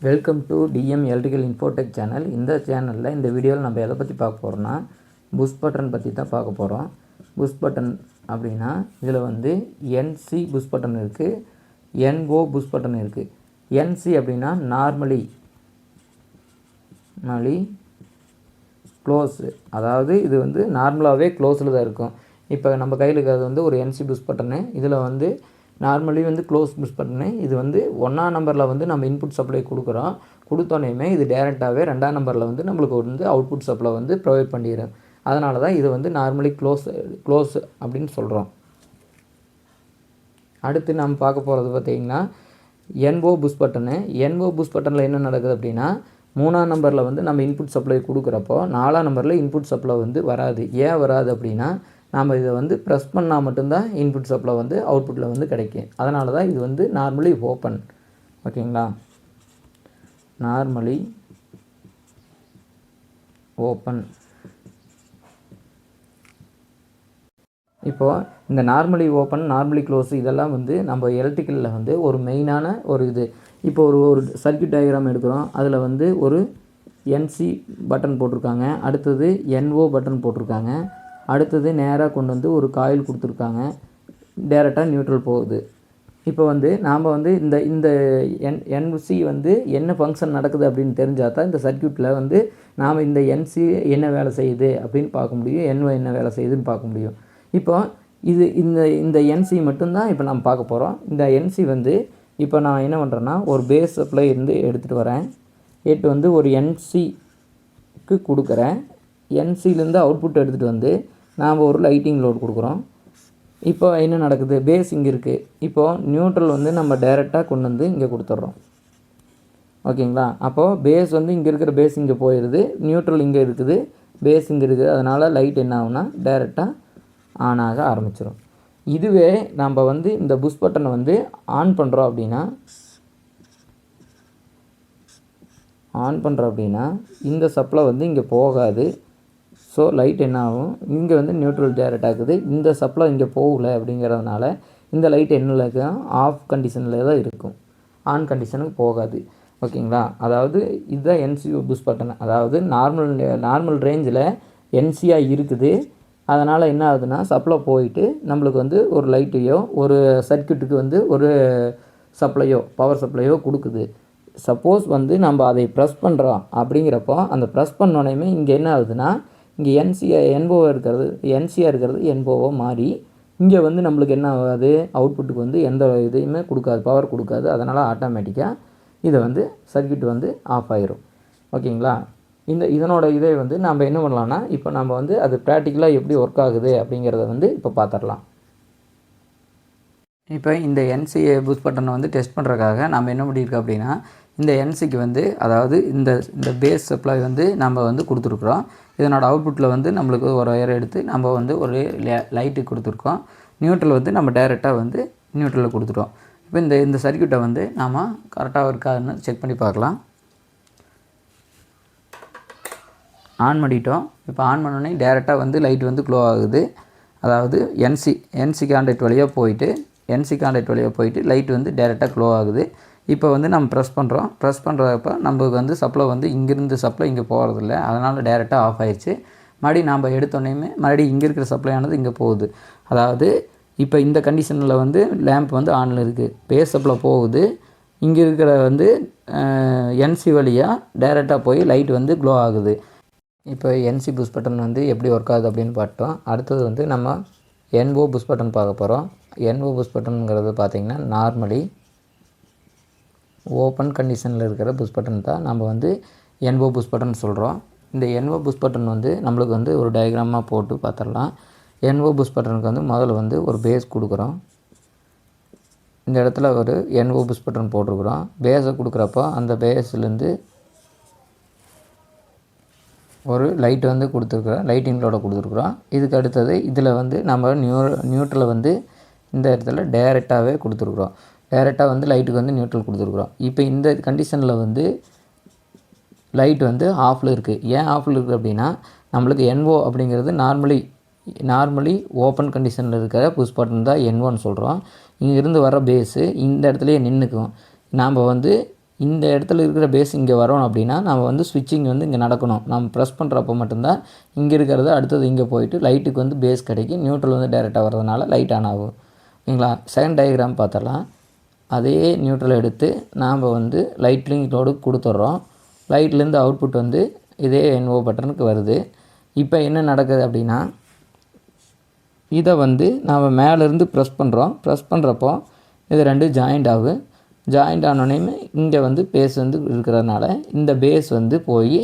Welcome to TM electrical Infotech channel. இந்த சேனலில் இந்த வீடியோவில் நம்ம எதை பற்றி பார்க்க போகிறோம்னா புஷ் பட்டன் பற்றி தான் பார்க்க போகிறோம். புஷ் பட்டன் அப்படின்னா இதில் வந்து என்சி புஷ் பட்டன் இருக்குது, என்ஓ புஷ் பட்டன் இருக்குது. என்சி அப்படின்னா நார்மலி க்ளோஸ், அதாவது இது வந்து நார்மலாகவே க்ளோஸில் தான் இருக்கும். இப்போ நம்ம கையில் இருக்கிறது வந்து ஒரு என்சி புஷ் பட்டனு. இதில் வந்து நார்மலி வந்து க்ளோஸ் புஷ் பட்டனு. இது வந்து 1ஆம் நம்பரில் வந்து நம்ம இன்புட் சப்ளை கொடுக்குறோம். கொடுத்தோன்னே இது டேரெக்டாகவே 2ஆம் நம்பரில் வந்து நம்மளுக்கு வந்து அவுட்புட் சப்ளை வந்து ப்ரொவைட் பண்ணிடும். அதனால தான் இது வந்து நார்மலி க்ளோஸ் அப்படின்னு சொல்கிறோம். அடுத்து நம்ம பார்க்க போகிறது பார்த்திங்கன்னா NO push button. NO push பட்டனில் என்ன நடக்குது அப்படின்னா 3ஆம் நம்பரில் வந்து நம்ம இன்புட் சப்ளை கொடுக்குறப்போ 4ஆம் நம்பரில் இன்புட் சப்ளை வந்து வராது. ஏன் வராது அப்படின்னா நாம் இதை வந்து ப்ரெஸ் பண்ணால் மட்டும்தான் இன்புட் சப்ளை வந்து அவுட்புட்டில் வந்து கிடைக்கும். அதனால தான் இது வந்து நார்மலி ஓப்பன். ஓகேங்களா, நார்மலி ஓப்பன். இப்போது இந்த நார்மலி ஓப்பன், நார்மலி க்ளோஸ் இதெல்லாம் வந்து நம்ம எலக்ட்ரிக்கலில் வந்து ஒரு மெயினான ஒரு இது. இப்போ ஒரு சர்க்யூட் டயக்ராம் எடுக்கிறோம். அதில் வந்து ஒரு என்சி பட்டன் போட்டிருக்காங்க, அடுத்தது என்ஓ பட்டன் போட்டிருக்காங்க, அடுத்தது நேராக கொண்டு வந்து ஒரு காயில் கொடுத்துருக்காங்க, டேரெக்டாக நியூட்ரல் போகுது. இப்போ வந்து நாம் வந்து இந்த என்சி வந்து என்ன ஃபங்க்ஷன் நடக்குது அப்படின்னு தெரிஞ்சால் தான் இந்த சர்க்யூட்டில் வந்து நாம் இந்த என்சி என்ன வேலை செய்யுது அப்படின்னு பார்க்க முடியும், என்ஓ என்ன வேலை செய்யுதுன்னு பார்க்க முடியும். இப்போ இந்த என்சி மட்டும்தான் இப்போ நம்ம பார்க்க போகிறோம். இந்த என்சி வந்து இப்போ நான் என்ன பண்ணுறேன்னா ஒரு பேஸ் சப்ளை இருந்து எடுத்துகிட்டு வரேன். வந்து ஒரு என்சிக்கு கொடுக்குறேன். என்சிலேருந்து அவுட்புட் எடுத்துகிட்டு வந்து நாம் ஒரு லைட்டிங் லோட் கொடுக்குறோம். இப்போ என்ன நடக்குது, பேஸ் இங்கே இருக்குது. இப்போது நியூட்ரல் வந்து நம்ம டைரெக்டாக கொண்டு வந்து இங்கே கொடுத்துட்றோம். ஓகேங்களா, அப்போது பேஸ் வந்து இங்கே இருக்கிற பேஸ் இங்கே போயிடுது, நியூட்ரல் இங்கே இருக்குது, பேஸ் இங்கே இருக்குது. அதனால் லைட் என்ன ஆகுனா டைரெக்டாக ஆன் ஆக ஆரம்பிச்சிடும். இதுவே நம்ம வந்து இந்த புஷ் பட்டனை வந்து ஆன் பண்ணுறோம் அப்படின்னா இந்த சப்ளை வந்து இங்கே போகாது. ஸோ லைட் என்ன ஆகும், இங்கே வந்து நியூட்ரல் டேரெக்ட் ஆகுது. இந்த சப்ளை இங்கே போகல அப்படிங்கிறதுனால இந்த லைட் என்ன இருக்கும், ஆஃப் கண்டிஷனில் தான் இருக்கும், ஆன் கண்டிஷனுக்கு போகாது. ஓகேங்களா, அதாவது இதுதான் என்சி புஷ் பட்டன். அதாவது நார்மல் ரேஞ்சில் என்சியாக இருக்குது. அதனால் என்ன ஆகுதுன்னா சப்ளை போயிட்டு நம்மளுக்கு வந்து ஒரு லைட்டையோ ஒரு சர்க்யூட்டுக்கு வந்து ஒரு சப்ளையோ பவர் சப்ளையோ கொடுக்குது. சப்போஸ் வந்து நம்ம அதை ப்ரெஸ் பண்ணுறோம் அப்படிங்கிறப்போ அந்த ப்ரெஸ் பண்ணோடனே இங்கே என்ன ஆகுதுன்னா இங்கே என்சியாக இருக்கிறது என்போவோ மாறி இங்கே வந்து நம்மளுக்கு என்ன ஆகாது, அவுட்புட்டுக்கு வந்து எந்த இதையுமே கொடுக்காது, பவர் கொடுக்காது. அதனால் ஆட்டோமேட்டிக்காக இதை வந்து சர்க்யூட் வந்து ஆஃப் ஆயிரும். ஓகேங்களா, இதனோட இதை வந்து நம்ம என்ன பண்ணலாம்னா இப்போ நம்ம வந்து அது ப்ராக்டிக்கலாக எப்படி ஒர்க் ஆகுது அப்படிங்கிறத வந்து இப்போ பார்த்துடலாம். இப்போ இந்த என்சி புஷ் பட்டனை வந்து டெஸ்ட் பண்ணுறதுக்காக நம்ம என்ன பண்ணியிருக்கோம் அப்படின்னா இந்த என்சிக்கு வந்து அதாவது இந்த பேஸ் சப்ளை வந்து நம்ம வந்து கொடுத்துருக்குறோம். இதனோட அவுட்புட்டில் வந்து நம்மளுக்கு ஒரு ஒயர் எடுத்து நம்ம வந்து ஒரு லைட்டுக்கு கொடுத்துருக்கோம். நியூட்ரல் வந்து நம்ம டைரெக்டாக வந்து நியூட்ரலில் கொடுத்துட்டோம். இப்போ இந்த சர்க்யூட்டை வந்து நாம் கரெக்டாக இருக்காதுன்னு செக் பண்ணி பார்க்கலாம். ஆன் பண்ணிட்டோம். இப்போ ஆன் பண்ணோடனே டைரெக்டாக வந்து லைட் வந்து க்ளோ ஆகுது. அதாவது என்சி கான்டாக்ட் வழியாக போயிட்டு லைட் வந்து டைரெக்டாக க்ளோ ஆகுது. இப்போ வந்து நம்ம ப்ரெஸ் பண்ணுறப்ப நம்மளுக்கு வந்து சப்ளை வந்து இங்கேருந்து சப்ளை இங்கே போகிறதில்ல, அதனால் டைரெக்டாக ஆஃப் ஆயிடுச்சு. மறுபடியும் நாம் எடுத்தோடனே மறுபடியும் இங்கே இருக்கிற சப்ளையானது இங்கே போகுது. அதாவது இப்போ இந்த கண்டிஷனில் வந்து லேம்ப் வந்து ஆனில் இருக்குது, பேஸ் சப்ளை போகுது, இங்கே இருக்கிற வந்து என்சி வழியாக டைரெக்டாக போய் லைட் வந்து க்ளோ ஆகுது. இப்போ என்சி புஷ் பட்டன் வந்து எப்படி ஒர்க் ஆகுது அப்படின்னு பார்த்தோம். அடுத்தது வந்து நம்ம என்ஓ புஷ் பட்டன் பார்க்க போகிறோம். என்ஓ புஷ் பட்டனுங்கிறது பார்த்திங்கன்னா நார்மலி ஓப்பன் கண்டிஷனில் இருக்கிற புஷ் பட்டன் தான் நம்ம வந்து என்ஓ புஷ் பட்டன் சொல்கிறோம். இந்த என்ஓ புஷ் பட்டன் வந்து நம்மளுக்கு வந்து ஒரு டயக்ராமாக போட்டு பார்த்துடலாம். என்ஓ புஷ் பட்டனுக்கு வந்து முதல்ல வந்து ஒரு பேஸ் கொடுக்குறோம். இந்த இடத்துல ஒரு என்ஓ புஷ் பட்டன் போட்டிருக்குறோம். பேஸை கொடுக்குறப்போ அந்த பேஸ்லேருந்து ஒரு லைட் வந்து கொடுத்துருக்குறோம், லைட்டிங்களோட கொடுத்துருக்குறோம். இதுக்கு அடுத்தது இதில் வந்து நம்ம நியூட்ரலை வந்து இந்த இடத்துல டைரெக்டாகவே கொடுத்துருக்குறோம். டைரெக்டாக வந்து லைட்டுக்கு வந்து நியூட்ரல் கொடுத்துருக்குறோம். இப்போ இந்த கண்டிஷனில் வந்து லைட் வந்து ஆஃபில் இருக்குது. ஏன் ஆஃபில் இருக்குது அப்படின்னா நம்மளுக்கு என்ஓ அப்படிங்கிறது நார்மலி ஓப்பன் கண்டிஷனில் இருக்கிற புஷ் பட்டன் தான் என்ஓன்னு சொல்கிறோம். இங்கேருந்து வர பேஸு இந்த இடத்துலையே நின்றுக்கும். நாம் வந்து இந்த இடத்துல இருக்கிற பேஸ் இங்கே வரணும் அப்படின்னா நம்ம வந்து ஸ்விட்சிங் வந்து இங்கே நடக்கணும். நம்ம ப்ரெஸ் பண்ணுறப்போ மட்டும்தான் இங்கே இருக்கிறது அடுத்தது இங்கே போயிட்டு லைட்டுக்கு வந்து பேஸ் கிடைக்கும். நியூட்ரல் வந்து டைரெக்டாக வர்றதுனால லைட் ஆன் ஆகும். ஓகேங்களா? செகண்ட் டயக்ராம் பார்த்தரலாம். அதே நியூட்ரல் எடுத்து நாம் வந்து லைட்லிங் லோடு கொடுத்துட்றோம். லைட்லேருந்து அவுட்புட் வந்து இதே NO பட்டனுக்கு வருது. இப்போ என்ன நடக்குது அப்படின்னா, இதை வந்து நாம் மேலேருந்து ப்ரெஸ் பண்ணுறோம். ப்ரெஸ் பண்ணுறப்போ இது ரெண்டும் ஜாயிண்ட் ஆகும். ஜாயிண்ட் ஆனோடனே இங்கே வந்து பேஸ் வந்து இருக்கிறதுனால இந்த பேஸ் வந்து போய்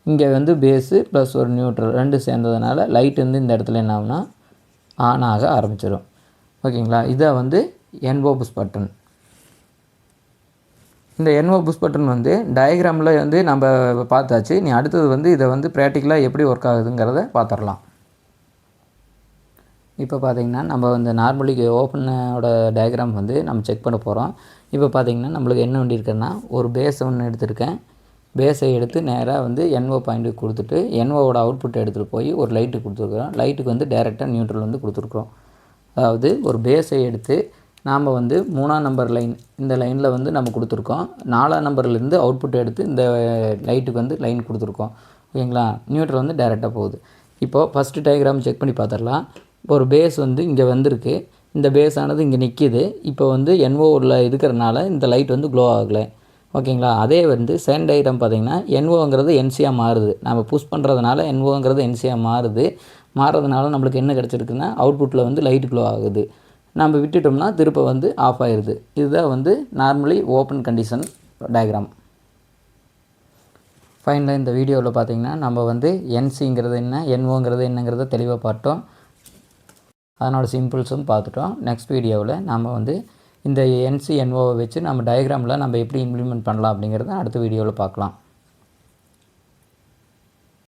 இங்கே வந்து பேஸு ப்ளஸ் ஒரு நியூட்ரல் ரெண்டும் சேர்ந்ததுனால லைட் வந்து இந்த இடத்துல என்ன ஆகுனா ஆன் ஆக ஆரம்பிச்சிடும். ஓகேங்களா? இதை வந்து NO புஷ் பட்டன். இந்த NO புஷ் பட்டன் வந்து டயக்ராமில் வந்து நம்ம பார்த்தாச்சு. நீ அடுத்தது வந்து இதை வந்து ப்ராக்டிக்கலாக எப்படி ஒர்க் ஆகுதுங்கிறத பார்த்துடலாம். இப்போ பார்த்திங்கன்னா நம்ம இந்த நார்மலி ஓப்பனோட டயக்ராம் வந்து நம்ம செக் பண்ண போகிறோம். இப்போ பார்த்திங்கன்னா நம்மளுக்கு என்ன வேண்டியிருக்குன்னா ஒரு பேஸ் ஒன்று எடுத்திருக்கேன். பேஸை எடுத்து நேராக வந்து NO பாயிண்ட்டுக்கு கொடுத்துட்டு NOவோட அவுட்புட் எடுத்துகிட்டு போய் ஒரு லைட்டுக்கு கொடுத்துருக்குறோம். லைட்டுக்கு வந்து டைரெக்டாக நியூட்ரல் வந்து கொடுத்துருக்குறோம். அதாவது ஒரு பேஸை எடுத்து நாம் வந்து 3ஆம் நம்பர் லைன் இந்த லைனில் வந்து நம்ம கொடுத்துருக்கோம். 4ஆம் நம்பர்லேருந்து அவுட்புட் எடுத்து இந்த லைட்டுக்கு வந்து லைன் கொடுத்துருக்கோம். ஓகேங்களா? நியூட்ரல் வந்து டைரெக்டாக போகுது. இப்போது ஃபஸ்ட்டு டயக்ராம் செக் பண்ணி பார்த்துடலாம். ஒரு பேஸ் வந்து இங்கே வந்திருக்கு. இந்த பேஸ் ஆனது இங்கே நிற்கிது. இப்போ வந்து NOவில் இருக்கிறனால இந்த லைட் வந்து க்ளோ ஆகலை. ஓகேங்களா? அதே வந்து செகண்ட் டயக்ராம் பார்த்திங்கன்னா NOங்கிறது NCயாக மாறுது. நம்ம புஷ் பண்ணுறதுனால NOங்கிறது NCயாக மாறுது. மாறுறதுனால நம்மளுக்கு என்ன கிடச்சிருக்குன்னா அவுட்புட்டில் வந்து லைட் க்ளோ ஆகுது. நம்ம விட்டுட்டோம்னா திருப்ப வந்து ஆஃப் ஆயிடுது. இதுதான் வந்து நார்மலி ஓப்பன் கண்டிஷன் டயக்ராம். ஃபைனலாக இந்த வீடியோவில் பார்த்திங்கன்னா நம்ம வந்து NCங்கிறது என்ன, NOங்கிறது என்னங்கிறத தெளிவாக பார்த்தோம். அதனோட சிம்பிள்ஸும் பார்த்துட்டோம். நெக்ஸ்ட் வீடியோவில் நம்ம வந்து இந்த NC NOவை வச்சு நம்ம டயக்ராமில் நம்ம எப்படி இம்ப்ளிமெண்ட் பண்ணலாம் அப்படிங்கிறத அடுத்த வீடியோவில் பார்க்கலாம்.